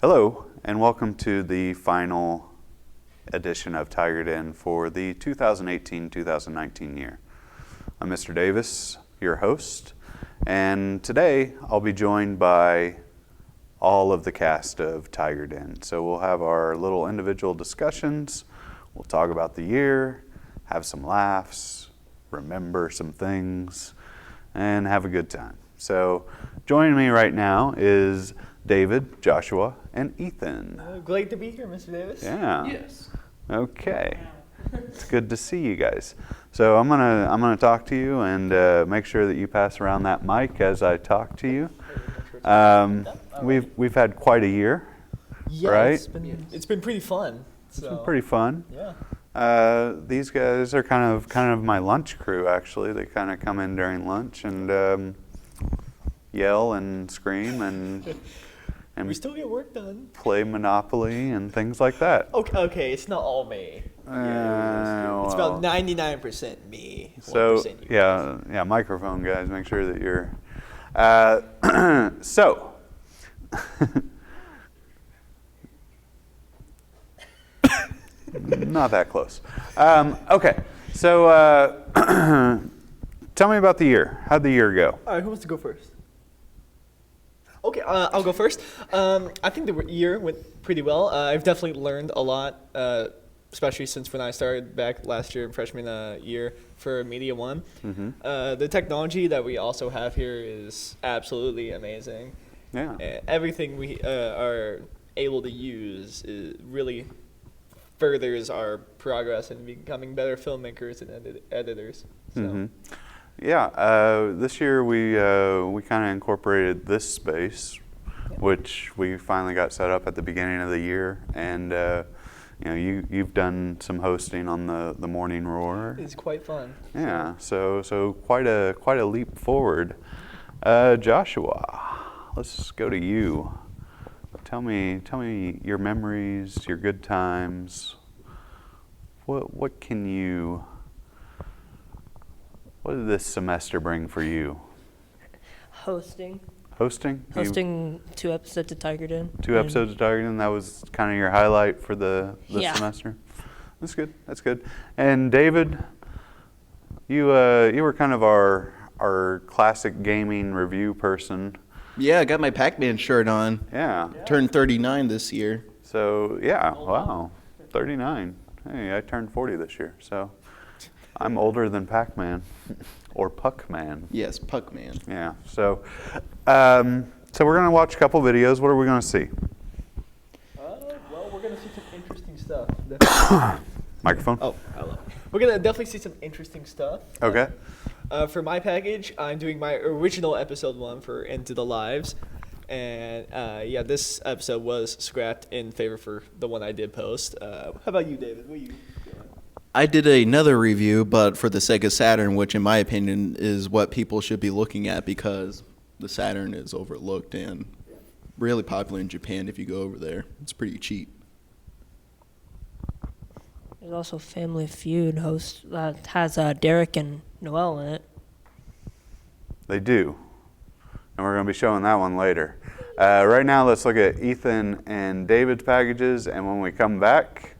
Hello, and welcome to the final edition of Tiger Den for the 2018-2019 year. I'm Mr. Davis, your host, and today I'll be joined by all of the cast of Tiger Den. So we'll have our little individual discussions, we'll talk about the year, have some laughs, remember some things, and have a good time. So joining me right now is David, Joshua, and Ethan. Great to be here, Mr. Davis. Yeah. Yes. Okay. It's good to see you guys. So I'm gonna talk to you and make sure that you pass around that mic as I talk to you. We've had quite a year, right? It's been pretty fun. It's been pretty fun. Yeah. These guys are kind of my lunch crew. Actually, they kind of come in during lunch and yell and scream and we still get work done. Play Monopoly and things like that. Okay, it's not all me. It's about 99% me. So 1% you. yeah, microphone guys, make sure that you're. So. Not that close. Okay, so tell me about the year. How'd the year go? All right, who wants to go first? Okay, I'll go first. I think the year went pretty well. I've definitely learned a lot, especially since when I started back last year, freshman year for Media One. Mm-hmm. The technology that we also have here is absolutely amazing. Yeah. Everything we are able to use really furthers our progress in becoming better filmmakers and editors. So. Mm-hmm. Yeah, this year we kind of incorporated this space, which we finally got set up at the beginning of the year, and you've done some hosting on the Morning Roar. It's quite fun. Yeah, so quite a leap forward. Joshua, let's go to you. Tell me your memories, your good times. What did this semester bring for you? Hosting Hosting? 2 episodes of Tiger Den. 2 episodes of Tiger Den, that was kind of your highlight for the semester? That's good. And David, you were kind of our classic gaming review person. Yeah, I got my Pac-Man shirt on. Yeah. Turned 39 this year. So, yeah, wow, 39. Hey, I turned 40 this year, so I'm older than Pac-Man, or Puck-Man. Yes, Puck-Man. Yeah, so we're going to watch a couple videos. What are we going to see? Well, we're going to see some interesting stuff. Microphone? Oh, hello. We're going to definitely see some interesting stuff. Okay. For my package, I'm doing my original episode 1 for Into the Lives. And this episode was scrapped in favor for the one I did post. How about you, David? What are you doing? I did another review, but for the Sega Saturn, which in my opinion is what people should be looking at because the Saturn is overlooked and really popular in Japan if you go over there. It's pretty cheap. There's also Family Feud host that has Derek and Noel in it. They do. And we're going to be showing that one later. Right now, let's look at Ethan and David's packages, and when we come back,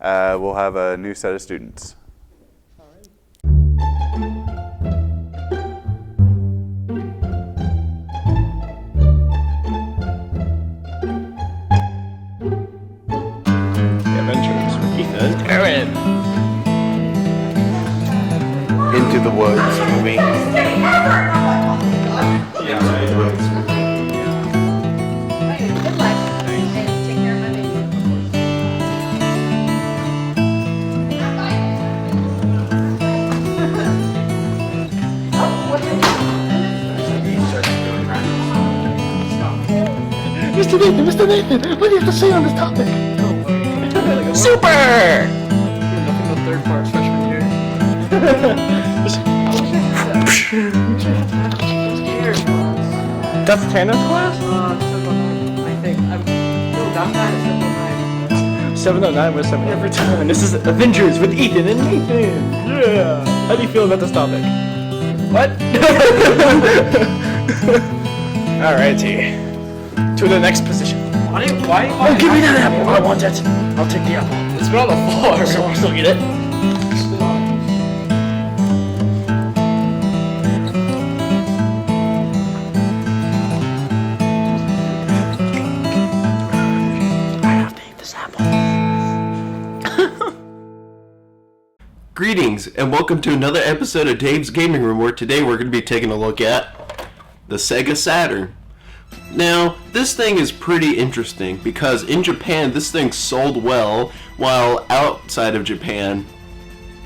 we'll have a new set of students. The Adventures with Ethan and Aaron. Into the Woods movie. Mr. Nathan, what do you have to say on this topic? Super! Nothing but third part freshman year. That's Tanner's class? 709 was 7 every time. This is Avengers with Ethan and Nathan. Yeah. How do you feel about this topic? What? Alrighty. To the next position. Why? Oh, give me that apple. I want it. I'll take the apple. It's been on the floor. So I'll still get it. I have to eat this apple. Greetings, and welcome to another episode of Dave's Gaming Room, where today we're going to be taking a look at the Sega Saturn. Now, this thing is pretty interesting because in Japan this thing sold well, while outside of Japan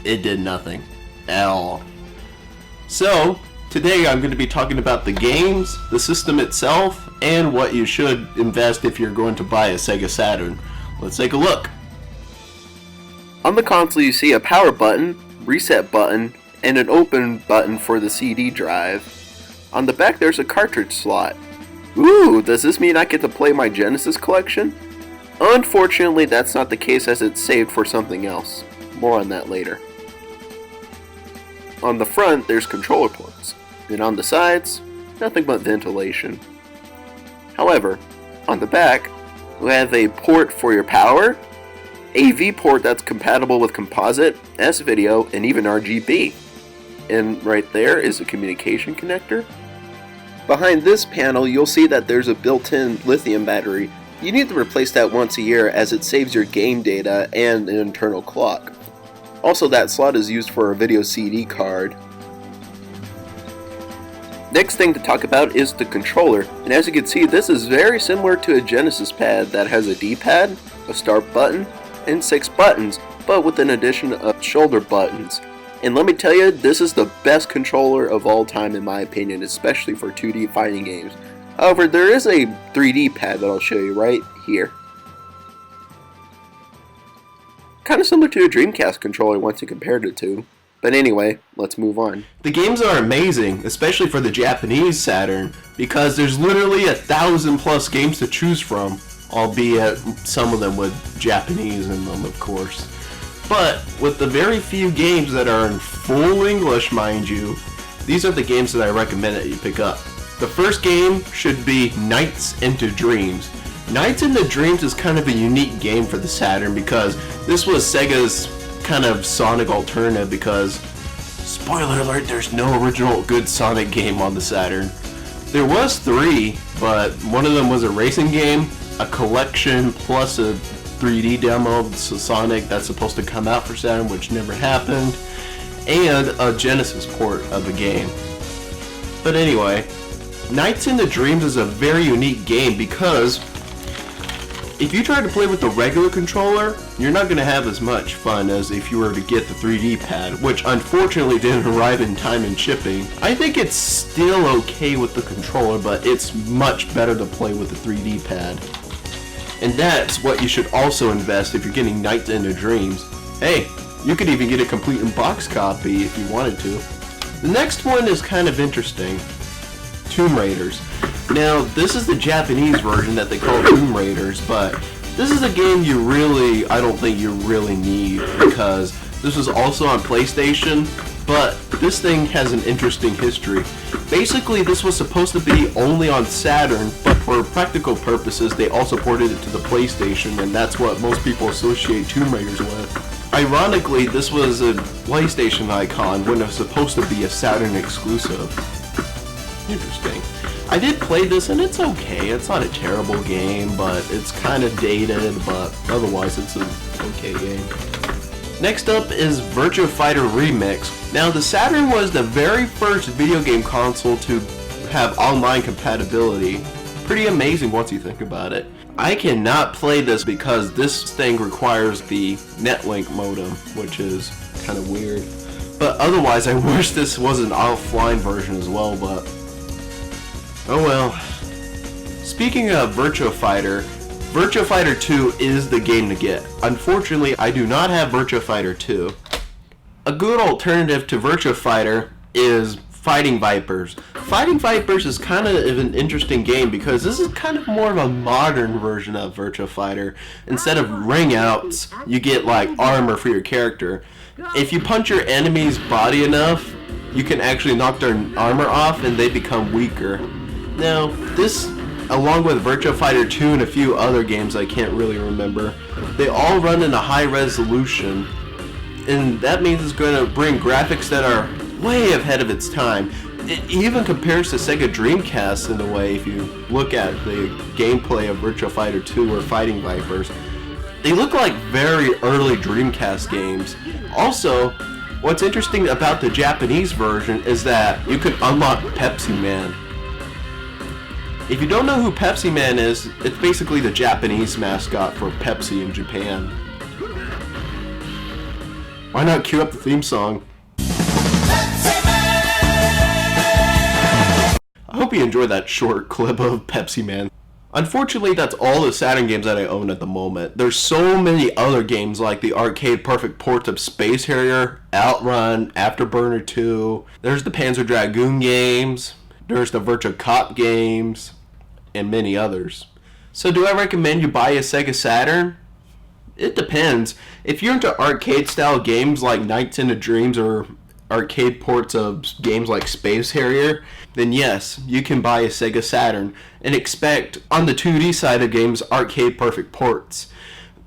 it did nothing at all. So, today I'm going to be talking about the games, the system itself, and what you should invest if you're going to buy a Sega Saturn. Let's take a look. On the console you see a power button, reset button, and an open button for the CD drive. On the back there's a cartridge slot. Ooh, does this mean I get to play my Genesis collection? Unfortunately that's not the case, as it's saved for something else. More on that later. On the front there's controller ports, and on the sides, nothing but ventilation. However, on the back, we have a port for your power, AV port that's compatible with composite, S-video, and even RGB. And right there is a communication connector. Behind this panel, you'll see that there's a built-in lithium battery. You need to replace that once a year, as it saves your game data and an internal clock. Also, that slot is used for a video CD card. Next thing to talk about is the controller, and as you can see, this is very similar to a Genesis pad that has a D-pad, a start button, and 6 buttons, but with an addition of shoulder buttons. And let me tell you, this is the best controller of all time in my opinion, especially for 2D fighting games. However, there is a 3D pad that I'll show you right here. Kind of similar to a Dreamcast controller once you compared it to. But anyway, let's move on. The games are amazing, especially for the Japanese Saturn, because there's literally 1,000+ games to choose from, albeit some of them with Japanese in them, of course. But with the very few games that are in full English, mind you, these are the games that I recommend that you pick up. The first game should be Nights into Dreams. Nights into Dreams is kind of a unique game for the Saturn because this was Sega's kind of Sonic alternative, because, spoiler alert, there's no original good Sonic game on the Saturn. There was 3, but one of them was a racing game, a collection, plus a 3D demo of Sonic that's supposed to come out for Saturn, which never happened, and a Genesis port of a game. But anyway, Nights into Dreams is a very unique game because if you try to play with the regular controller, you're not going to have as much fun as if you were to get the 3D pad, which unfortunately didn't arrive in time in shipping. I think it's still okay with the controller, but it's much better to play with the 3D pad. And that's what you should also invest if you're getting Nights into Dreams. Hey, you could even get a complete in-box copy if you wanted to. The next one is kind of interesting. Tomb Raiders. Now, this is the Japanese version that they call Tomb Raiders, but this is a game I don't think you really need, because this was also on PlayStation, but this thing has an interesting history. Basically, this was supposed to be only on Saturn, but for practical purposes, they also ported it to the PlayStation, and that's what most people associate Tomb Raiders with. Ironically, this was a PlayStation icon when it was supposed to be a Saturn exclusive. Interesting. I did play this, and it's okay. It's not a terrible game, but it's kind of dated, but otherwise it's an okay game. Next up is Virtua Fighter Remix. Now, the Saturn was the very first video game console to have online compatibility. Pretty amazing once you think about it. I cannot play this because this thing requires the Netlink modem, which is kind of weird. But otherwise, I wish this was an offline version as well, but oh well. Speaking of Virtua Fighter 2 is the game to get. Unfortunately, I do not have Virtua Fighter 2. A good alternative to Virtua Fighter is Fighting Vipers. Fighting Vipers is kind of an interesting game because this is kind of more of a modern version of Virtua Fighter. Instead of ring outs, you get like armor for your character. If you punch your enemy's body enough, you can actually knock their armor off and they become weaker. Now, this along with Virtua Fighter 2 and a few other games I can't really remember. They all run in a high resolution, and that means it's going to bring graphics that are way ahead of its time. It even compares to Sega Dreamcast in a way if you look at the gameplay of Virtua Fighter 2 or Fighting Vipers. They look like very early Dreamcast games. Also, what's interesting about the Japanese version is that you can unlock Pepsi Man. If you don't know who Pepsi Man is, it's basically the Japanese mascot for Pepsi in Japan. Why not cue up the theme song? I hope you enjoyed that short clip of Pepsi Man. Unfortunately, that's all the Saturn games that I own at the moment. There's so many other games like the arcade perfect ports of Space Harrier, Outrun, Afterburner 2. There's the Panzer Dragoon games. There's the Virtua Cop games. And many others. So do I recommend you buy a Sega Saturn? It depends. If you're into arcade style games like Nights into Dreams or arcade ports of games like Space Harrier, then yes, you can buy a Sega Saturn and expect, on the 2D side of games, arcade perfect ports.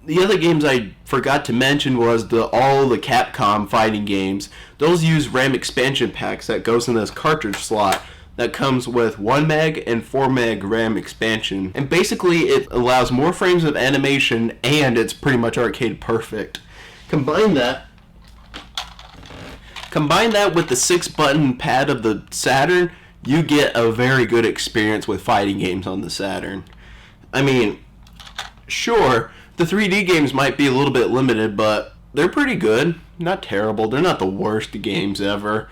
The other games I forgot to mention was all the Capcom fighting games. Those use RAM expansion packs that goes in this cartridge slot that comes with 1 meg and 4 meg RAM expansion. And basically it allows more frames of animation and it's pretty much arcade perfect. Combine that with the 6-button pad of the Saturn, you get a very good experience with fighting games on the Saturn. I mean, sure, the 3D games might be a little bit limited, but they're pretty good. Not terrible. They're not the worst games ever.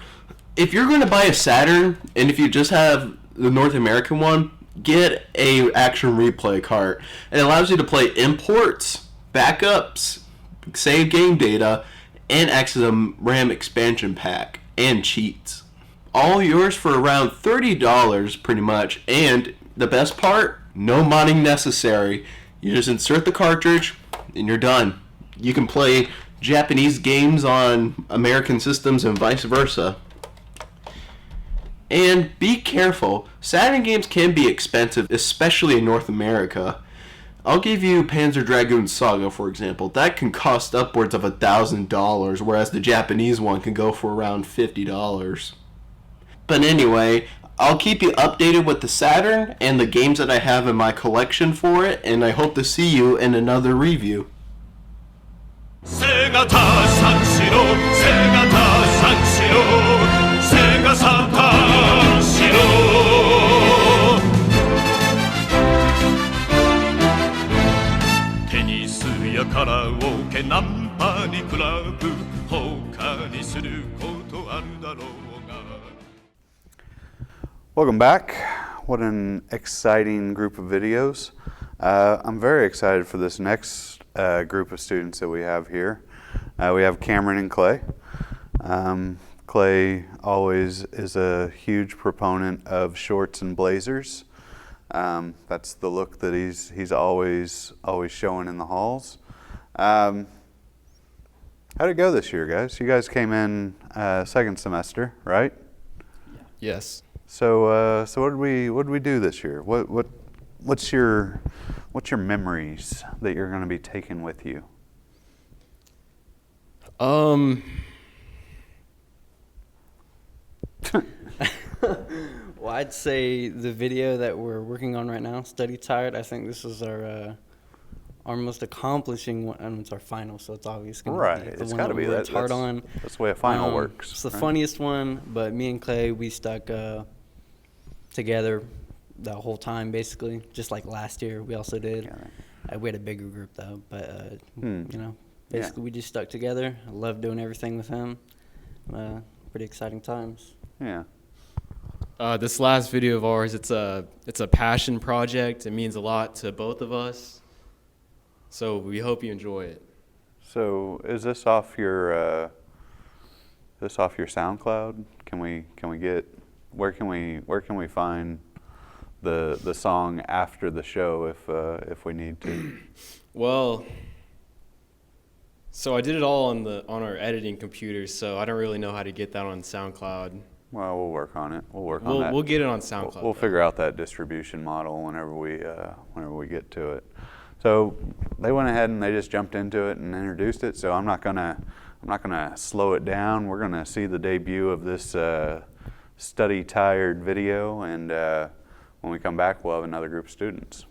If you're going to buy a Saturn, and if you just have the North American one, get a Action Replay cart. It allows you to play imports, backups, save game data, and access a RAM expansion pack, and cheats. All yours for around $30 pretty much, and the best part, no modding necessary. You just insert the cartridge, and you're done. You can play Japanese games on American systems and vice versa. And be careful, Saturn games can be expensive, especially in North America. I'll give you Panzer Dragoon Saga, for example. That can cost upwards of $1,000, whereas the Japanese one can go for around $50. But anyway, I'll keep you updated with the Saturn and the games that I have in my collection for it, and I hope to see you in another review. Sega Sanshiro, Sega Sanshiro, Sega Sanshiro. テニスやカラオケナンパにクラブ他にすることあるだろうが Welcome back. What an exciting group of videos. I'm very excited for this next group of students that we have here. We have Cameron and Clay. Clay always is a huge proponent of shorts and blazers. That's the look that he's always showing in the halls. How'd it go this year, guys? You guys came in second semester, right? Yes. So what did we do this year? What's your memories that you're going to be taking with you? Well, I'd say the video that we're working on right now, Study Tired, I think this is our most accomplishing one, and it's our final, so it's obvious going to be the one that we worked hard on. That's the way a final works. It's the funniest one, but me and Clay, we stuck together the whole time, basically, just like last year we also did. We had a bigger group, though, but, basically we just stuck together. I love doing everything with him. Pretty exciting times. Yeah. This last video of ours, it's a passion project. It means a lot to both of us. So we hope you enjoy it. So is this off your SoundCloud? Can we get where can we find the song after the show if we need to? Well, so I did it all on our editing computers, so I don't really know how to get that on SoundCloud. Well, we'll work on it. We'll work on that. We'll get it on SoundCloud. We'll figure out that distribution model whenever we get to it. So they went ahead and they just jumped into it and introduced it. So I'm not gonna slow it down. We're gonna see the debut of this study tired video, and when we come back, we'll have another group of students.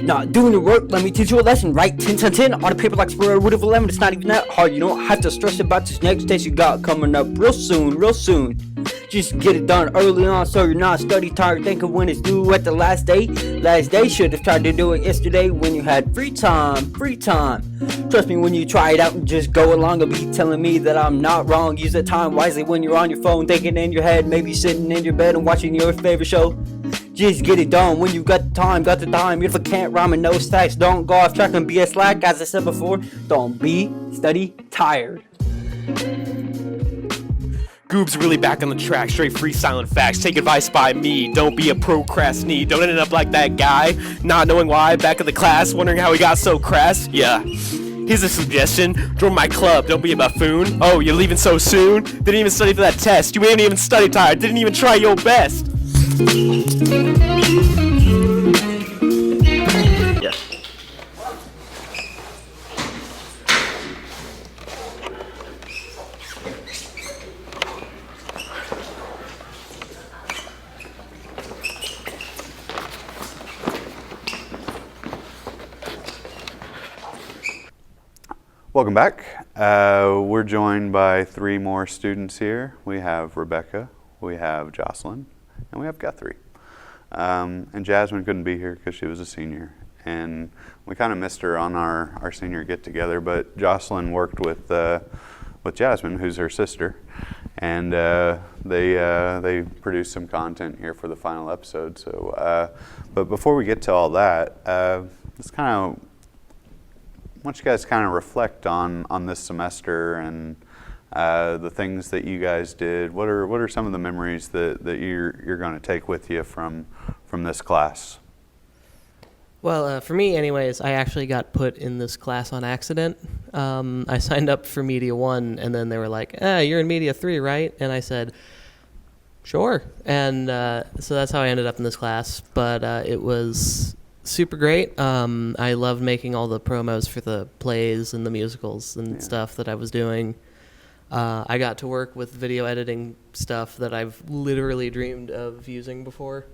Not doing your work, let me teach you a lesson. Write 10 10 10 on a paper like square root of 11. It's not even that hard. You don't have to stress about this next test you got coming up real soon, real soon. Just get it done early on so you're not study tired thinking when it's due at the last day. Last day, should have tried to do it yesterday when you had free time, free time. Trust me, when you try it out and just go along, you'll be telling me that I'm not wrong. Use that time wisely when you're on your phone, thinking in your head, maybe sitting in your bed and watching your favorite show. Just get it done when you got the time, got the time. If I can't rhyme and no stacks, don't go off track and be a slack. As I said before, don't be study tired. Goob's really back on the track, straight free silent facts. Take advice by me, don't be a procrastinate. Don't end up like that guy, not knowing why, back in the class, wondering how he got so crass. Yeah. Here's a suggestion, join my club, don't be a buffoon. Oh, you're leaving so soon? Didn't even study for that test. You ain't even study tired, didn't even try your best. Yeah. Welcome back. We're joined by three more students here. We have Rebecca, we have Jocelyn, and we have Guthrie. And Jasmine couldn't be here because she was a senior. And we kind of missed her on our senior get-together, but Jocelyn worked with Jasmine, who's her sister, and they produced some content here for the final episode. So, but before we get to all that, let's kind of, I want you guys to kind of reflect on this semester and the things that you guys did. What are some of the memories that you're going to take with you from this class? Well, for me anyways, I actually got put in this class on accident. I signed up for Media 1, and then they were like, you're in Media 3, right? And I said, sure. And so that's how I ended up in this class. But it was super great. I loved making all the promos for the plays and the musicals and stuff that I was doing. I got to work with video editing stuff that I've literally dreamed of using before,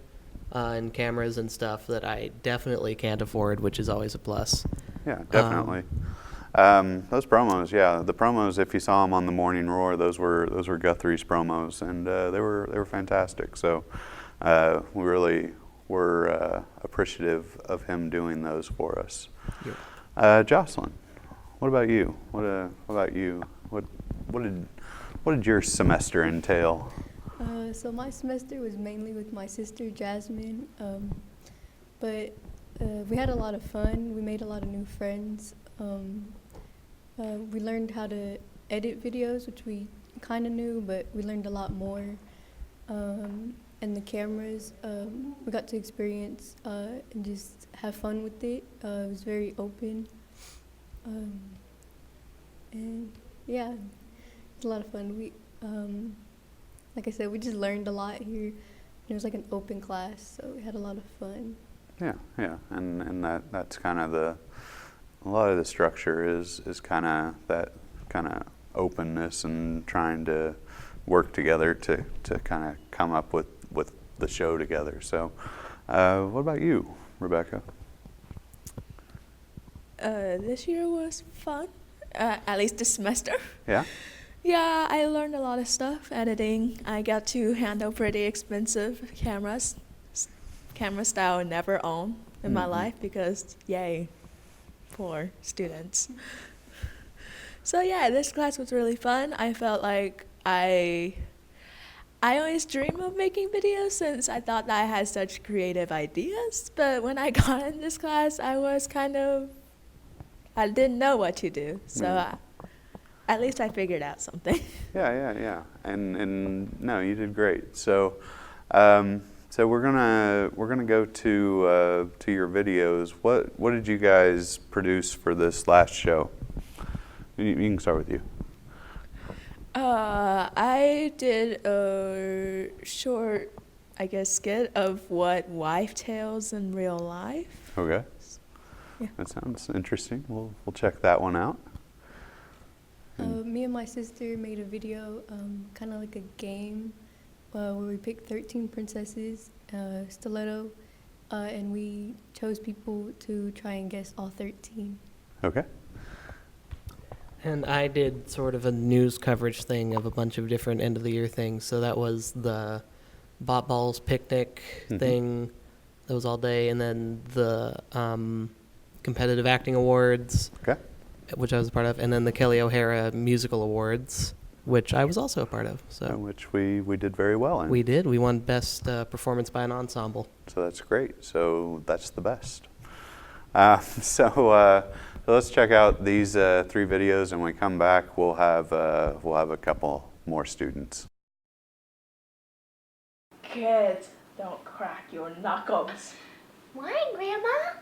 and cameras and stuff that I definitely can't afford, which is always a plus. Yeah, definitely. Those promos, the promos, if you saw them on the Morning Roar, those were Guthrie's promos, and they were fantastic. So we really were appreciative of him doing those for us. Yeah. Jocelyn, what about you? What about you? What did your semester entail? So my semester was mainly with my sister Jasmine, but we had a lot of fun. We made a lot of new friends. We learned how to edit videos, which we kind of knew, but we learned a lot more. And the cameras, we got to experience and just have fun with it. It was very open. And yeah, it's a lot of fun. We, like I said, we just learned a lot here. It was like an open class, so we had a lot of fun. Yeah, and that's kind of a lot of the structure is kind of that kind of openness and trying to work together to kind of come up with the show together. So, what about you, Rebecca? This year was fun, at least this semester. Yeah? Yeah, I learned a lot of stuff, editing. I got to handle pretty expensive cameras, camera style I never owned in my life because, yay, poor students. So yeah, this class was really fun. I felt like I always dream of making videos since I thought that I had such creative ideas. But when I got in this class, I was kind of I didn't know what to do. So at least I figured out something. Yeah. And no, you did great. So, so we're gonna go to your videos. What did you guys produce for this last show? You can start with you. I did a short, I guess, skit of what wife tales in real life. Okay. Yeah. That sounds interesting. We'll check that one out. Me and my sister made a video, kind of like a game, where we picked 13 princesses, stiletto, and we chose people to try and guess all 13. Okay. And I did sort of a news coverage thing of a bunch of different end of the year things. So that was the Bot Balls picnic thing. That was all day. And then the competitive acting awards, which I was a part of. And then the Kelly O'Hara musical awards, which I was also a part of. So which we did very well in. We did. We won best performance by an ensemble. So that's great. So that's the best. So let's check out these 3 videos, and when we come back, we'll have a couple more students. Kids, don't crack your knuckles. Why, Grandma?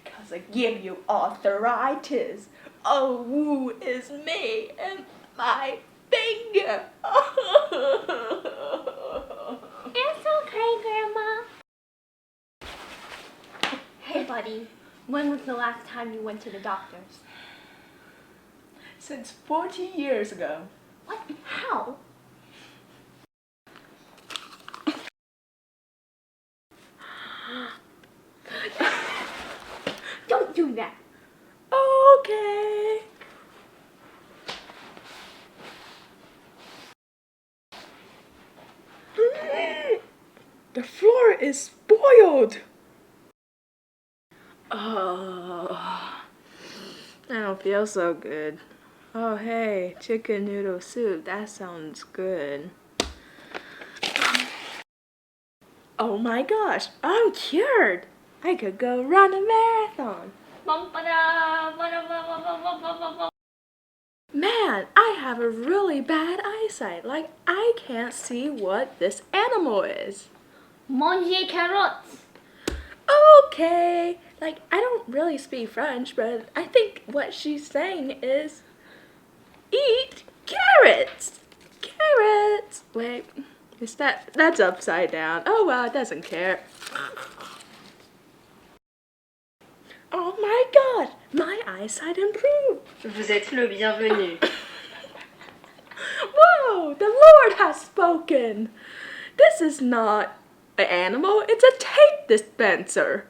Because I give you arthritis. Oh, woo is me and my finger. It's okay, Grandma. Hey, buddy. When was the last time you went to the doctor's? Since 40 years ago. What? How? Don't do that. Okay. The floor is spoiled. Oh, I don't feel so good. Oh, hey, chicken noodle soup. That sounds good. Oh my gosh, I'm cured. I could go run a marathon. Man, I have a really bad eyesight. Like, I can't see what this animal is. Manger carottes. Okay. Like, I don't really speak French, but I think what she's saying is eat carrots. Carrots. Wait, is that's upside down. Oh well, it doesn't care. Oh my god, my eyesight improved. Vous êtes le bienvenu. Whoa, the Lord has spoken. This is not an animal, it's a tape dispenser.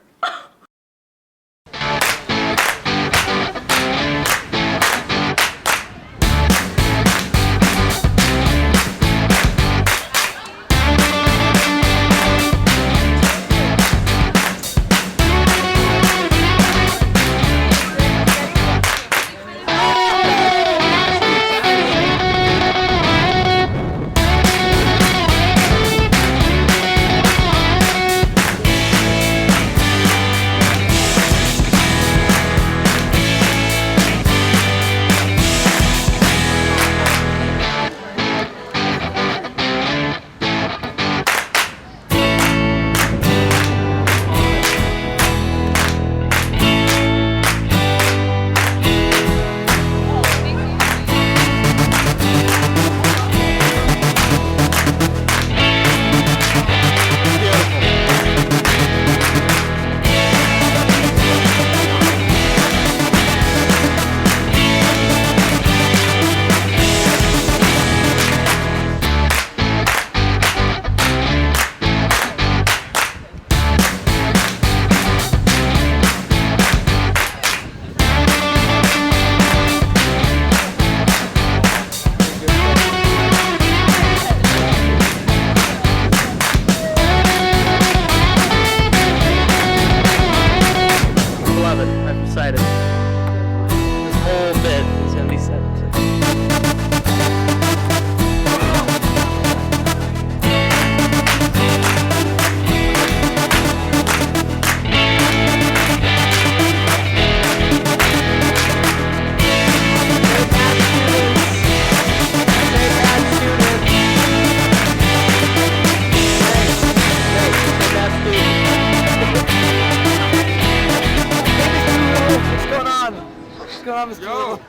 Let's go.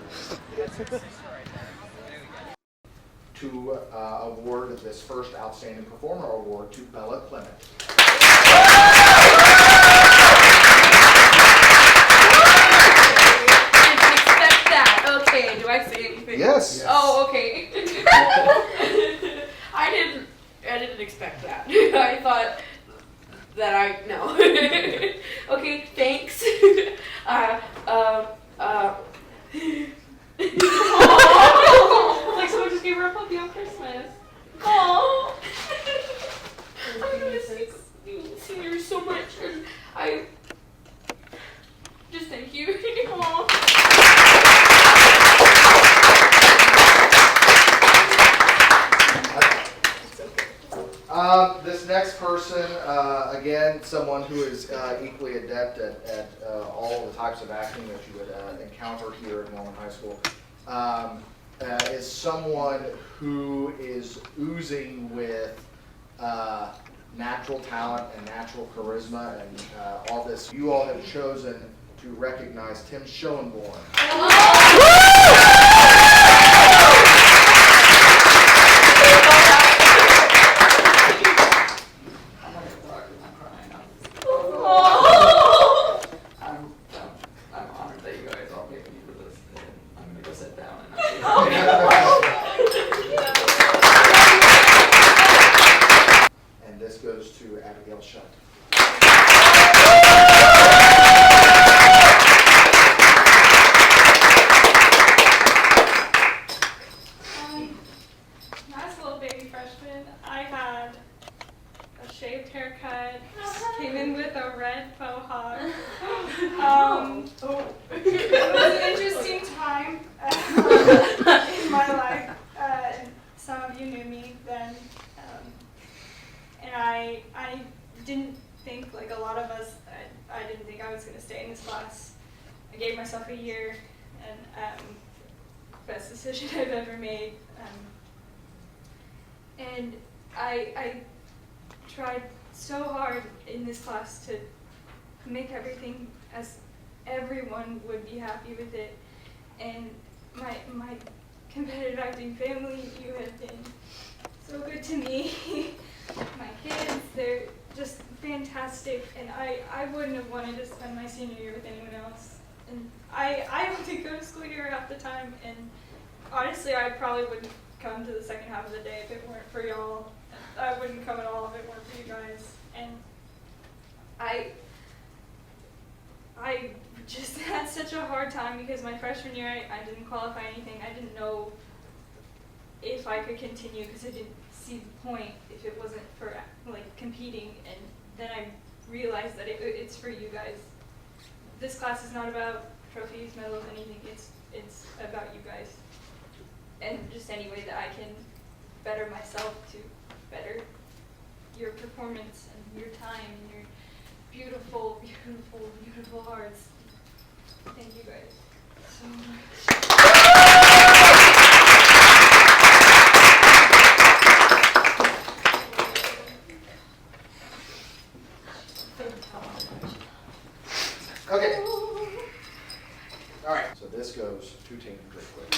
To award this first Outstanding Performer Award to Bella Clement. Expect that. Okay, do I say anything? Yes. Oh, okay. I didn't expect that. I thought that no. Okay, thanks. Like someone just gave her a puppy on Christmas. Oh. I'm gonna miss you seniors so much, and I just thank you. This next person, again, someone who is equally adept at all the types of acting that you would encounter here at Norman High School, is someone who is oozing with natural talent and natural charisma and all this. You all have chosen to recognize Tim Schoenborn. I'm honored that you guys all picked me for this, and I'm gonna go sit down And this goes to Abigail Shutt. Nice little baby freshman. I had a shaved haircut, came in with a red faux hawk. It was an interesting time in my life. Some of you knew me then. And I didn't think, like a lot of us, I didn't think I was going to stay in this class. I gave myself a year, and best decision I've ever made. And I tried so hard in this class to make everything as everyone would be happy with it. And my competitive acting family, you have been so good to me. My kids, they're just fantastic, and I wouldn't have wanted to spend my senior year with anyone else. And I only go to school here half the time, and honestly, I probably wouldn't come to the second half of the day if it weren't for y'all. I wouldn't come at all if it weren't for you guys. And I just had such a hard time because my freshman year, I didn't qualify anything. I didn't know if I could continue because I didn't see the point if it wasn't for like competing. And then I realized that it's for you guys. This class is not about trophies, medals, anything. It's about you guys. And just any way that I can better myself to better your performance and your time and your beautiful, beautiful, beautiful hearts. Thank you guys so much. Okay. All right. So this goes to Tina real quick.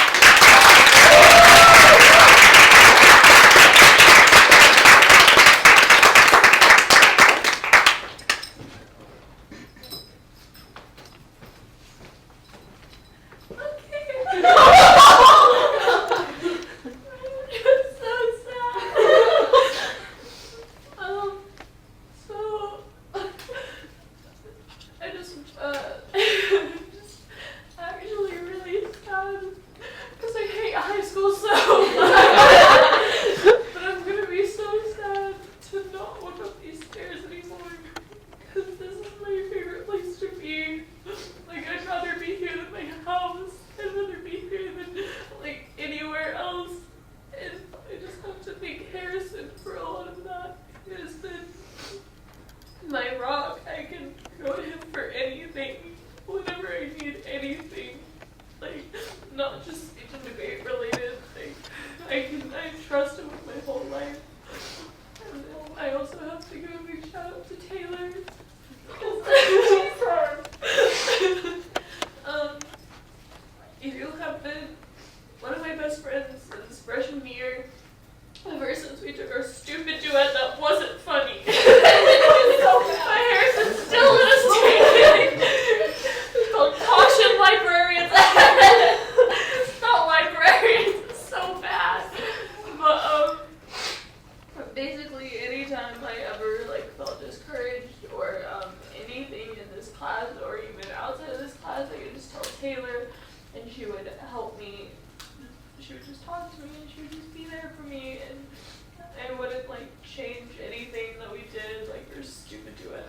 took our stupid duet that wasn't funny. My Harrison still let us take it. It's called Caution Librarians. Not librarians. It's so bad. But basically, anytime I ever felt discouraged or anything in this class or even outside of this class, I could just tell Taylor, and she would help me. She would just talk to me, and she would just be there for me, and wouldn't change anything that we did, our stupid duet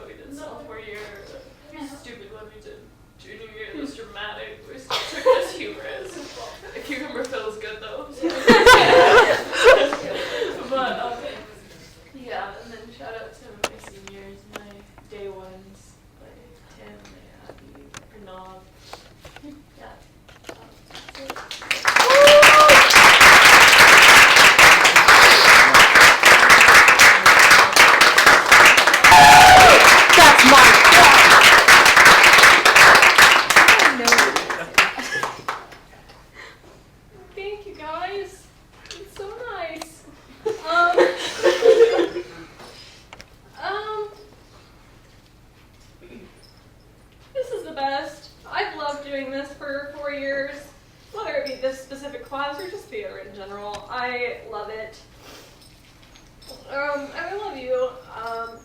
we did sophomore year, or stupid one we did junior year. It was dramatic. We took it as humorous. The cucumber feels good though. But yeah, and then shout out to my seniors, my day ones, Tim, Abby, Pranav. Yeah. That's it. Thank you guys. It's so nice. This is the best. I've loved doing this for 4 years, whether it be this specific class or just theater in general. I love it. And I love you.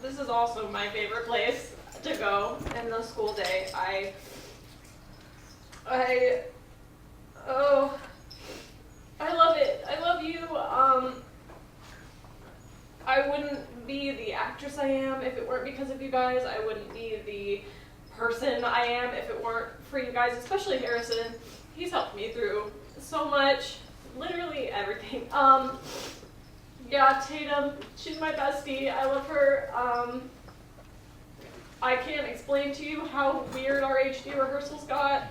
This is also my favorite place to go in the school day. I love it. I love you. I wouldn't be the actress I am if it weren't because of you guys. I wouldn't be the person I am if it weren't for you guys, especially Harrison. He's helped me through so much, literally everything. Yeah, Tatum, she's my bestie. I love her. I can't explain to you how weird our HD rehearsals got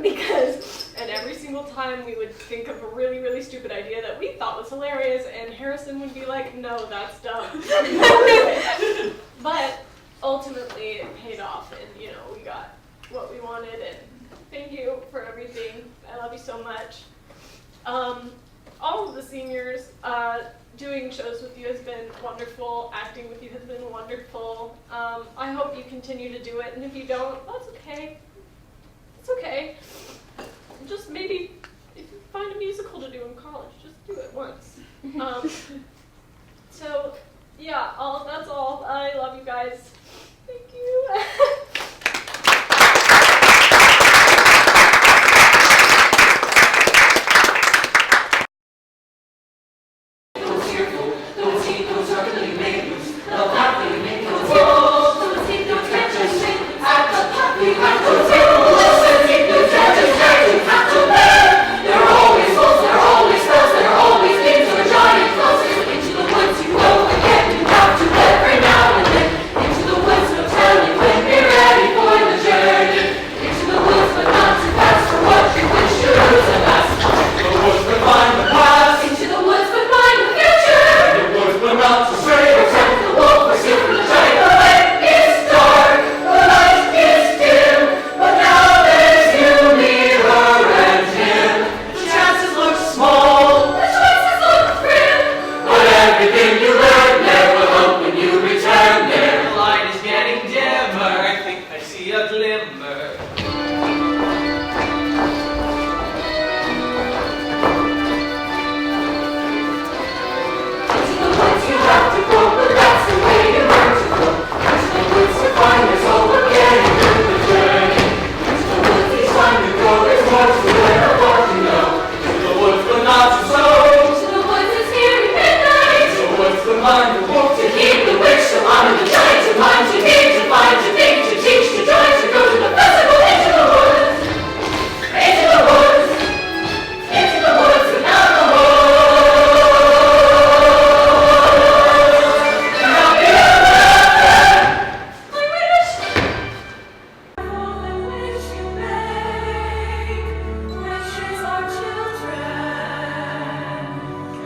because at every single time we would think of a really, really stupid idea that we thought was hilarious, and Harrison would be like, no, that's dumb. But ultimately it paid off, and we got what we wanted, and thank you for everything. I love you so much. All of the seniors, doing shows with you has been wonderful. Acting with you has been wonderful. I hope you continue to do it, and if you don't, that's okay. It's okay. Just maybe if you find a musical to do in college, just do it once. So yeah, that's all. I love you guys. Thank you.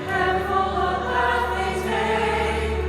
Careful of path they take.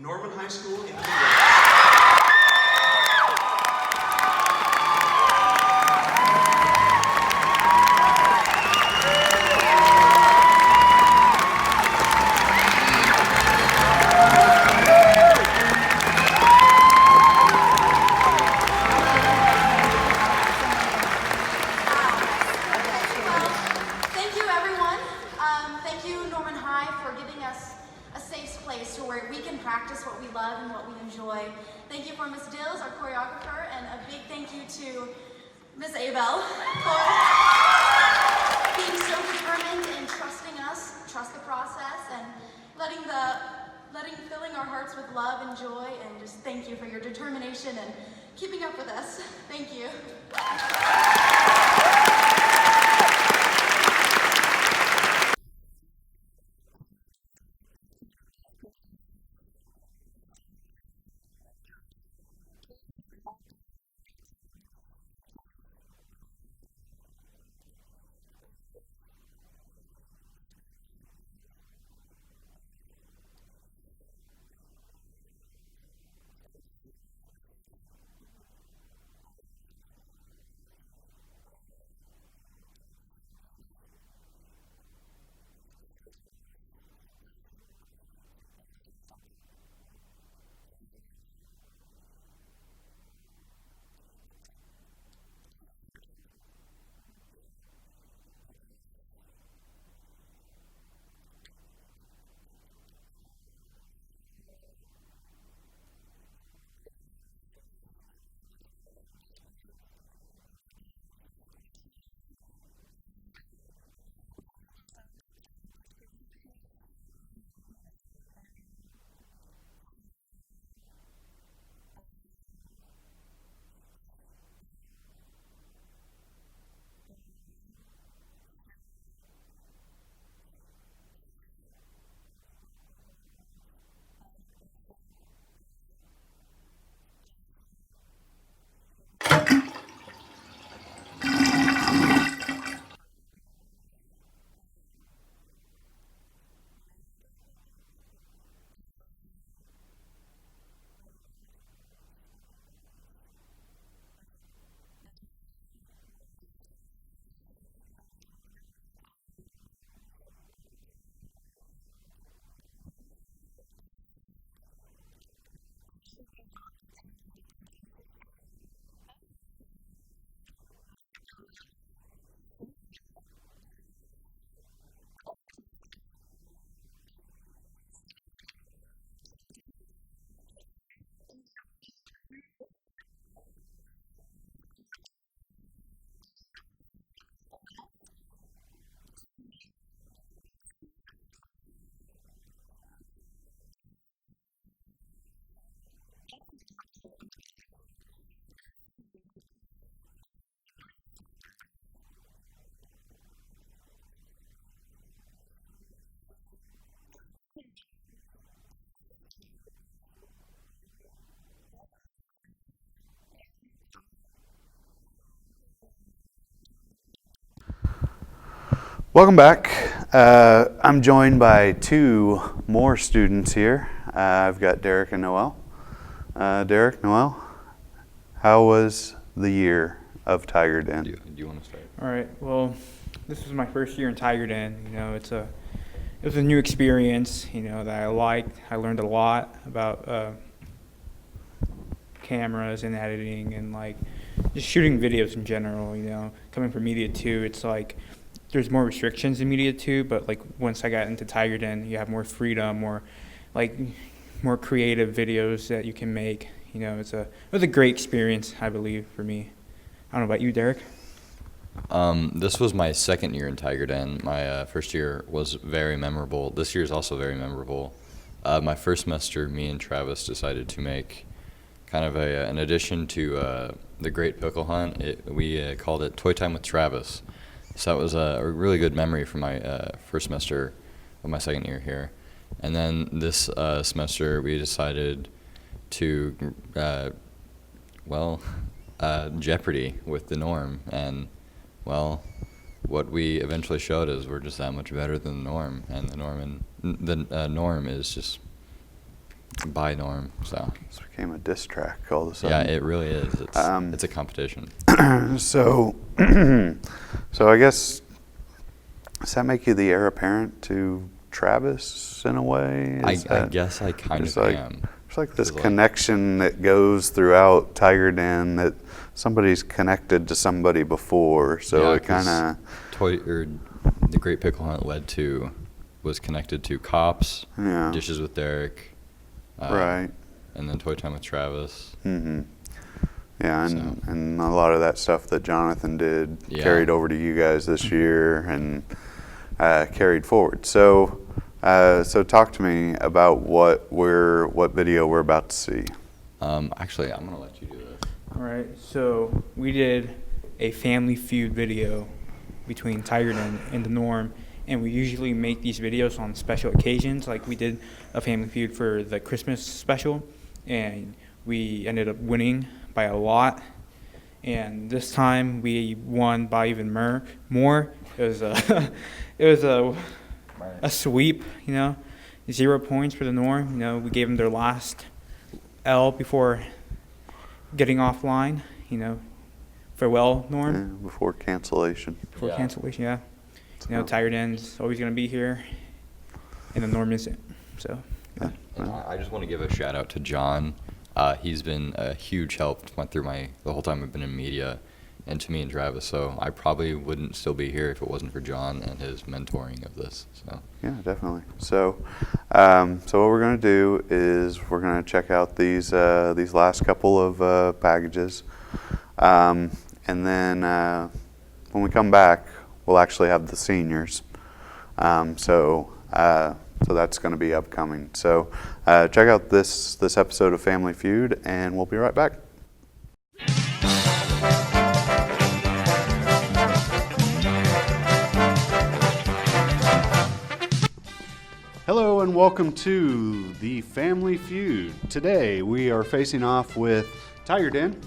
Norman High School in Thank you, everyone. Thank you, Norman High, for giving us a safe place to where we can practice what we love and what we enjoy. Thank you for Ms. Dills, our choreographer, and a big thank you to Ms. Abel for being so determined and trusting us, trust the process, and filling our hearts with love and joy. And just thank you for your determination and keeping up with us. Thank you. Welcome back. I'm joined by two more students here. I've got Derek and Noel. Derek, Noel, how was the year of Tiger Den? Do you want to start? All right. Well, this was my first year in Tiger Den. You know, it was a new experience. You know, that I liked. I learned a lot about cameras and editing and like just shooting videos in general. You know, coming from Media 2, it's like there's more restrictions in Media 2, but like once I got into Tiger Den, you have more freedom, more creative videos that you can make. You know, it was a great experience, I believe, for me. I don't know about you, Derek. This was my second year in Tiger Den. My first year was very memorable. This year is also very memorable. My first semester, me and Travis decided to make kind of an addition to the Great Pickle Hunt. We called it Toy Time with Travis. So that was a really good memory from my first semester of my second year here. And then this semester we decided to, Jeopardy with the norm. And, well, what we eventually showed is we're just that much better than the norm. And the norm is just by Norm. So this became a diss track all of a yeah, sudden. it really is. It's a competition. So, so I guess, does that make you the heir apparent to Travis in a way? I guess I kind of am. There's like this connection that goes throughout Tiger Den, that somebody's connected to somebody before. So Yeah, it kind of the Great Pickle Hunt was connected to Cops, Yeah. Dishes with Derek, Right. and then Toy Time with Travis. Mm-hmm. Yeah, and a lot of that stuff that Jonathan did carried over to you guys this year and carried forward. So, so talk to me about what video we're about to see. Actually, I'm gonna let you do this. All right, so we did a Family Feud video between Tiger Den and the Norm, and we usually make these videos on special occasions. Like we did a Family Feud for the Christmas special, and we ended up winning by a lot. And this time we won by even more. It was a sweep, 0 points for the Norm. We gave them their last L before getting offline. Farewell, Norm. Yeah, before cancellation. Before cancellation, yeah. Tiger Den's always going to be here, and the Norm isn't. So. And I just want to give a shout out to John. He's been a huge help through the whole time I've been in media, and to me and Travis. So I probably wouldn't still be here if it wasn't for John and his mentoring of this. So yeah, definitely. So, so what we're going to do is we're going to check out these last couple of packages, and then when we come back, we'll actually have the seniors. So that's going to be upcoming. So check out this episode of Family Feud, and we'll be right back. Hello and welcome to the Family Feud. Today we are facing off with Tiger Den.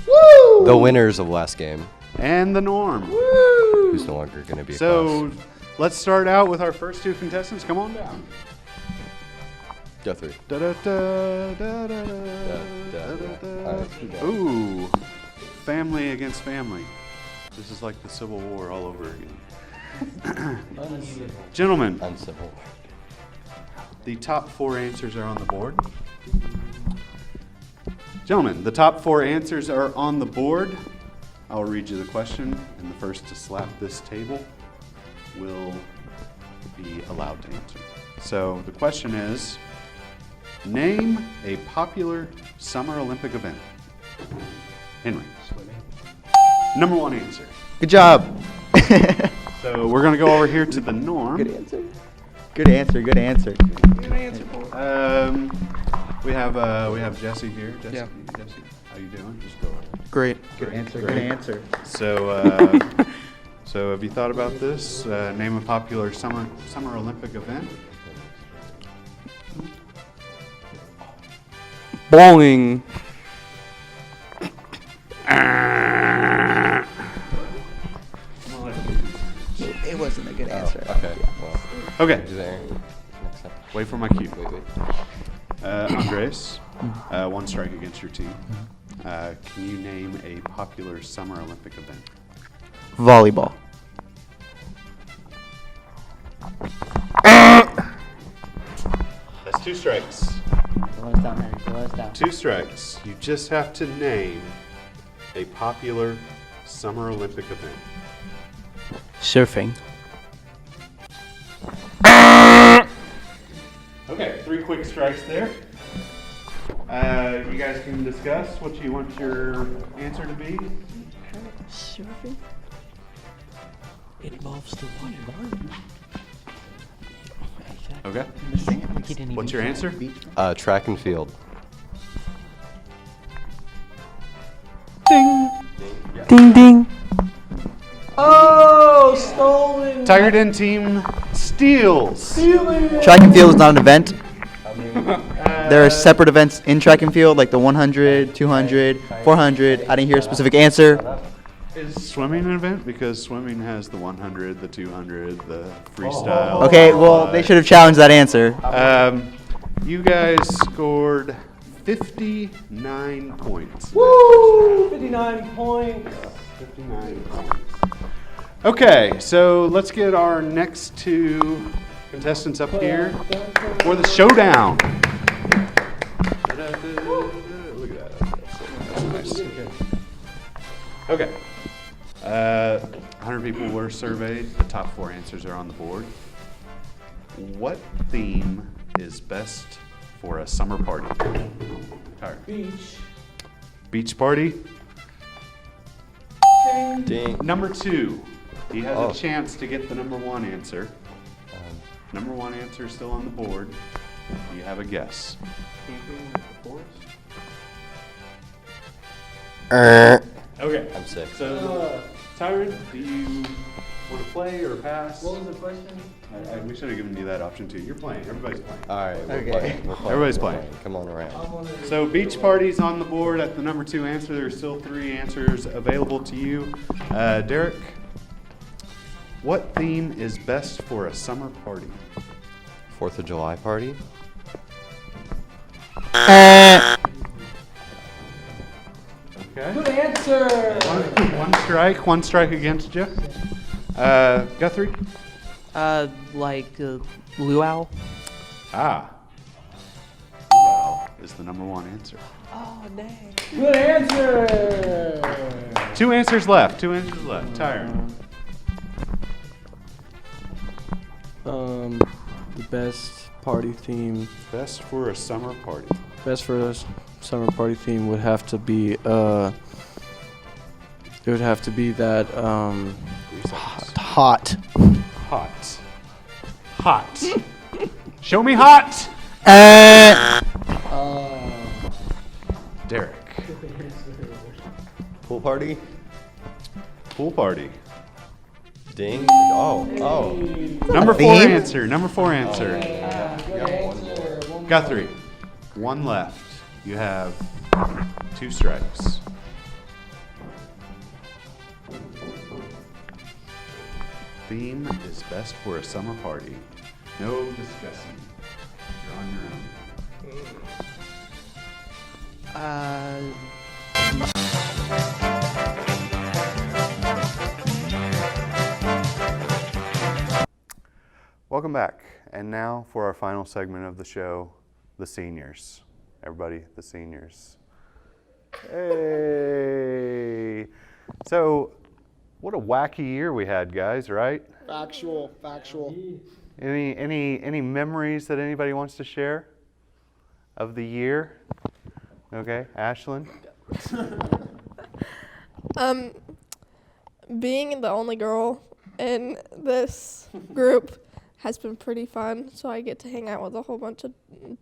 Woo! The winners of last game. And the Norm. Woo! Who's no longer going to be a So let's start out with our first two contestants. Come on down. Go three. Ooh, family against family. This is like the Civil War all over again. Gentlemen, uncivil. The top 4 answers are on the board. Gentlemen, the top 4 answers are on the board. I'll read you the question, and the first to slap this table will be allowed to answer. So the question is, name a popular Summer Olympic event. Henry. Swimming. Number 1 answer. Good job. So we're going to go over here to the Norm. Good answer. Good answer. Good answer. Good answer. We have Jesse here. Jesse, Yeah. Jesse, how you doing? Just go. Great. Good answer. Good answer. So, so have you thought about this? Name a popular summer Olympic event. Bowling. It wasn't a good answer. Okay. Well. Okay. There. Next time. Wait for my cue. Wait. Andres, 1 strike against your team. Can you name a popular Summer Olympic event? Volleyball. That's 2 strikes. Slow us down, Henry. Slow us down. 2 strikes. You just have to name a popular Summer Olympic event. Surfing. Okay, 3 quick strikes there. You guys can discuss what you want your answer to be. Surfing? It involves the water. Okay. What's your answer? Track and field. Ding. Yeah. Ding ding. Oh, stolen. Tiger Den team steals. Track and field is not an event. There are separate events in track and field, like the 100, 200, 400. I didn't hear a specific answer. Is swimming an event? Because swimming has the 100, the 200, the freestyle. Okay, well, they should have challenged that answer. You guys scored 59 points. Woo! 59 points. 59 points. Okay, so let's get our next two contestants up here for the showdown. Look at that. That's nice. Okay. 100 people were surveyed. The top 4 answers are on the board. What theme is best for a summer party? All right. Beach. Beach party? Ding. Number 2. He has Oh. a chance to get the number 1 answer. Number 1 answer is still on the board. Do you have a guess? Camping with the forest? Okay. I'm sick. So, Tyron, do you want to play or pass? What was the question? We should have given you that option too. You're playing. Everybody's playing. All right. We're Okay. playing. We're playing. Everybody's We're playing. Come on around. So beach party's on the board at the number 2 answer. There are still 3 answers available to you. Derek, what theme is best for a summer party? 4th of July party? Okay. Good answer. One strike against you. Guthrie? Luau. Ah. Luau is the number 1 answer. Oh, dang. Good answer. 2 answers left. Tyron. The best party theme. Best for a summer party. Best for a summer party theme would have to be it would have to be that hot. Show me hot. Derek. Pool party? Pool party. Ding. Oh. Number 4 answer. Guthrie, 1 left. You have 2 strikes. Theme is best for a summer party. No discussing. You're on your own. Welcome back. And now for our final segment of the show, the seniors. Everybody, the seniors. Hey. So, what a wacky year we had, guys, right? Factual. Any memories that anybody wants to share of the year? Okay, Ashlyn? Being the only girl in this group has been pretty fun, so I get to hang out with a whole bunch of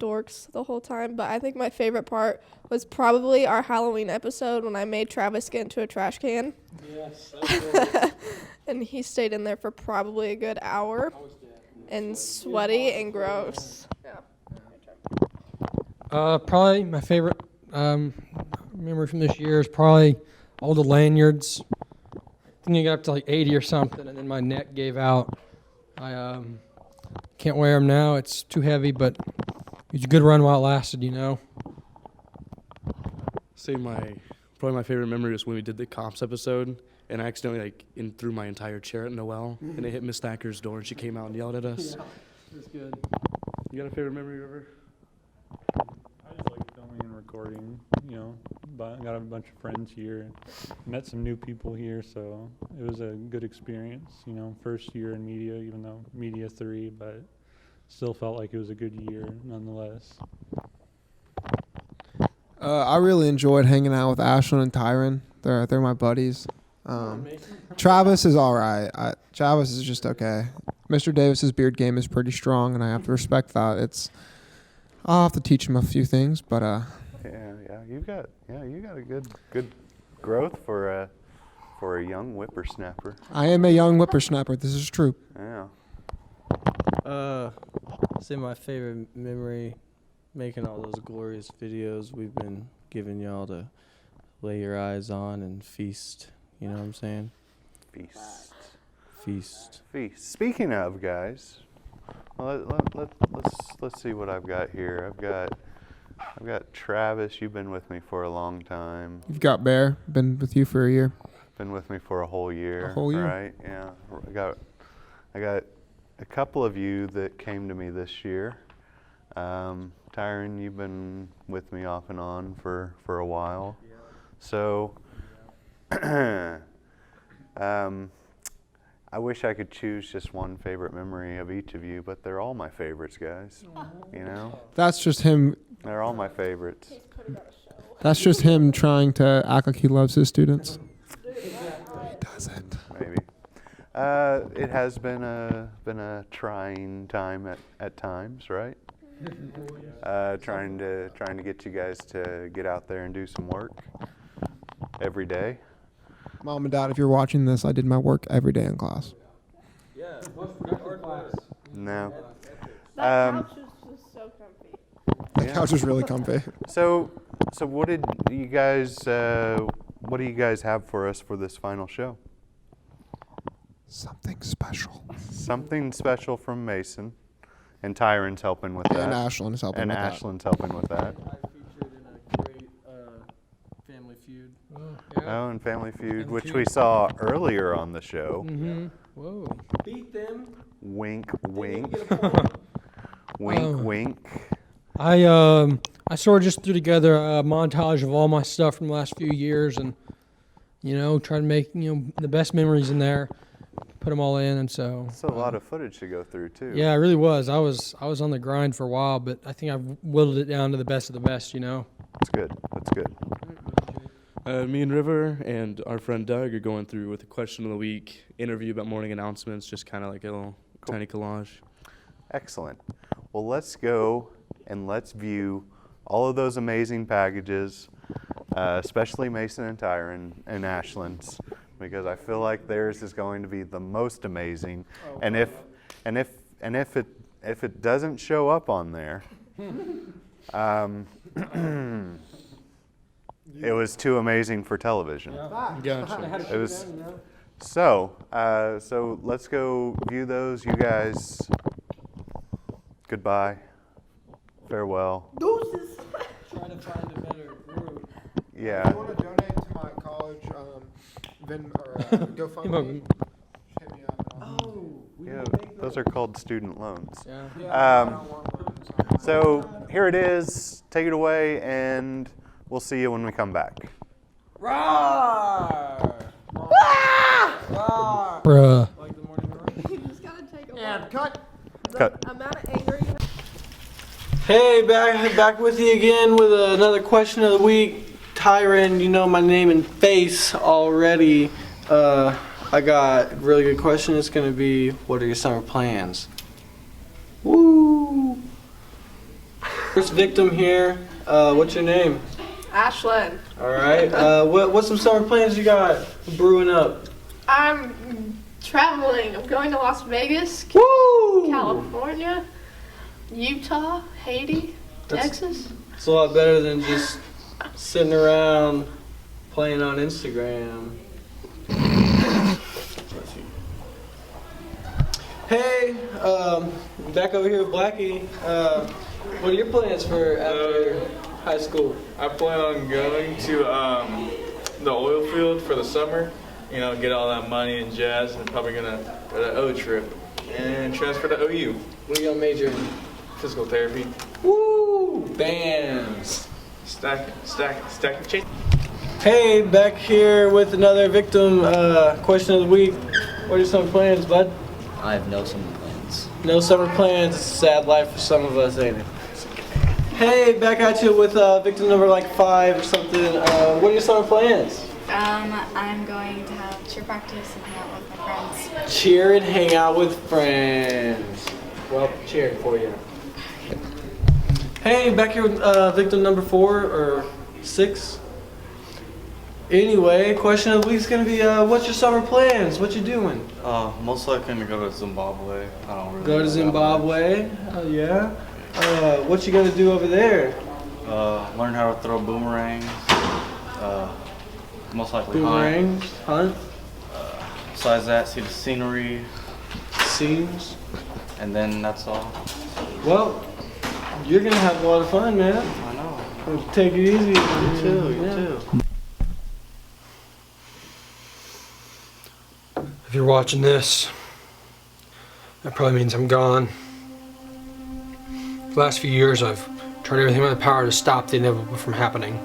dorks the whole time. But I think my favorite part was probably our Halloween episode when I made Travis get into a trash can. Yes. And he stayed in there for probably a good hour and sweaty and gross. Yeah. Probably my favorite memory from this year is probably all the lanyards. I think I got up to like 80 or something, and then my neck gave out. I can't wear them now. It's too heavy, but it was a good run while it lasted, you know. Say probably my favorite memory was when we did the comps episode, and I accidentally threw my entire chair at Noelle, and it hit Miss Thacker's door, and she came out and yelled at us. Yeah, it was good. You got a favorite memory, River? I just like filming and recording, but I got a bunch of friends here, met some new people here, so it was a good experience, first year in media, even though media 3, but still felt like it was a good year nonetheless. I really enjoyed hanging out with Ashlyn and Tyron. They're my buddies. Travis is all right. Travis is just okay. Mr. Davis's beard game is pretty strong, and I have to respect that. I'll have to teach him a few things, but you got a good growth for a young whippersnapper. I am a young whippersnapper. This is true. Yeah. Say my favorite memory, making all those glorious videos we've been giving y'all to lay your eyes on and feast. You know what I'm saying? Feast. Feast. Speaking of, guys, Well, let's see what I've got here. I've got Travis. You've been with me for a long time. You've got Bear. Been with you for a year. Been with me for a whole year. A whole year. Right? Yeah. I got a couple of you that came to me this year. Tyron, you've been with me off and on for a while. So, I wish I could choose just one favorite memory of each of you, but they're all my favorites, guys. You know? That's just him. They're all my favorites. That's just him trying to act like he loves his students. He doesn't. Maybe. It has been a trying time at times, right? Trying to get you guys to get out there and do some work every day. Mom and Dad, if you're watching this, I did my work every day in class. Yeah, most productive class. No. That couch is just so comfy. That couch is really comfy. So what did you guys? What do you guys have for us for this final show? Something special. Something special from Mason, and Tyron's helping with that. And Ashlyn's helping and with that. Ashlyn's helping with that. I featured in a great Family Feud. Oh, and Family Feud, which we saw earlier on the show. Mm-hmm. Whoa. Beat them. Wink, wink. Wink, wink. I sort of just threw together a montage of all my stuff from the last few years, and try to make the best memories in there, put them all in, and so. It's a lot of footage to go through too. Yeah, it really was. I was on the grind for a while, but I think I've whittled it down to the best of the best. That's good. That's good. Me and River and our friend Doug are going through with a question of the week, interview about morning announcements, just kind of like a little tiny collage. Excellent. Well, let's go and let's view all of those amazing packages, especially Mason and Tyron and Ashlyn's, because I feel like theirs is going to be the most amazing. And if it doesn't show up on there, it was too amazing for television. Gotcha. It was. So let's go view those. You guys, goodbye, farewell. Deuces. Try to find a better group. Yeah. If you want to donate to my college GoFundMe, hit me up. Yeah, those are called student loans. Yeah. So here it is. Take it away, and we'll see you when we come back. Roar! Bruh. You just gotta take a And cut. Cut. amount of anger you have. Hey, back with you again with another question of the week. Tyron, you know my name and face already. I got a really good question. It's gonna be, what are your summer plans? Woo! First victim here. What's your name? Ashlyn, All right. What's some summer plans you got brewing up? I'm traveling. I'm going to Las Vegas, Woo! California, Utah, Haiti, Texas. It's a lot better than just sitting around playing on Instagram. Hey, back over here with Blackie. What are your plans for after high school? I plan on going to the oil field for the summer. Get all that money and jazz, and probably gonna go to O trip and transfer to OU. What are you gonna major in? Physical therapy. Woo! Bands. Stack the change. Hey, back here with another victim. Question of the week. What are some plans, bud? I have no summer plans. No summer plans. It's a sad life for some of us, ain't it? Hey, back at you with victim number like 5 or something. What are your summer plans? I'm going to have cheer practice and hang out with my friends. Cheer and hang out with friends. Well, cheering for you. Hey, back here with victim number 4 or 6. Anyway, question of the week is gonna be, what's your summer plans? What you doing? Most likely gonna go to Zimbabwe. I don't really Go to Zimbabwe. Oh yeah. What you gonna do over there? Learn how to throw boomerangs. Most likely Boomerangs, hunt. Besides that, see the scenery. Scenes. And then that's all. Well, you're gonna have a lot of fun, man. I know. Take it easy. You too. You too. If you're watching this, that probably means I'm gone. The last few years, I've tried everything in my power to stop the inevitable from happening.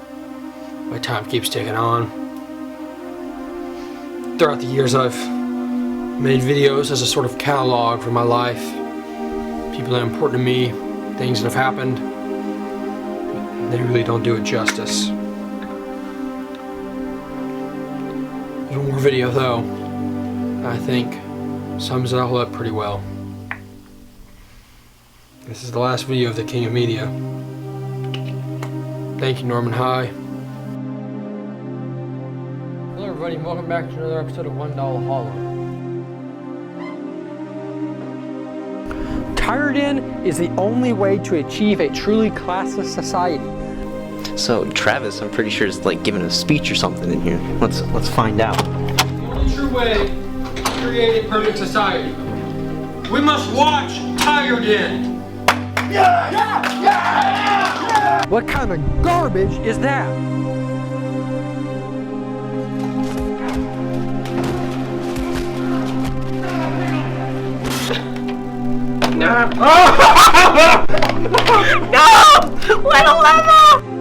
My time keeps ticking on. Throughout the years, I've made videos as a sort of catalog for my life. People that are important to me, things that have happened. They really don't do it justice. There's one more video, though. I think sums it all up pretty well. This is the last video of the King of Media. Thank you, Norman High. Hello, everybody, and welcome back to another episode of $1 Hollow. Tyredin is the only way to achieve a truly classless society. So Travis, I'm pretty sure is like giving a speech or something in here. Let's find out. The only true way to create a perfect society. We must watch Tyredin. What kind of garbage is that? No! Wait, 11!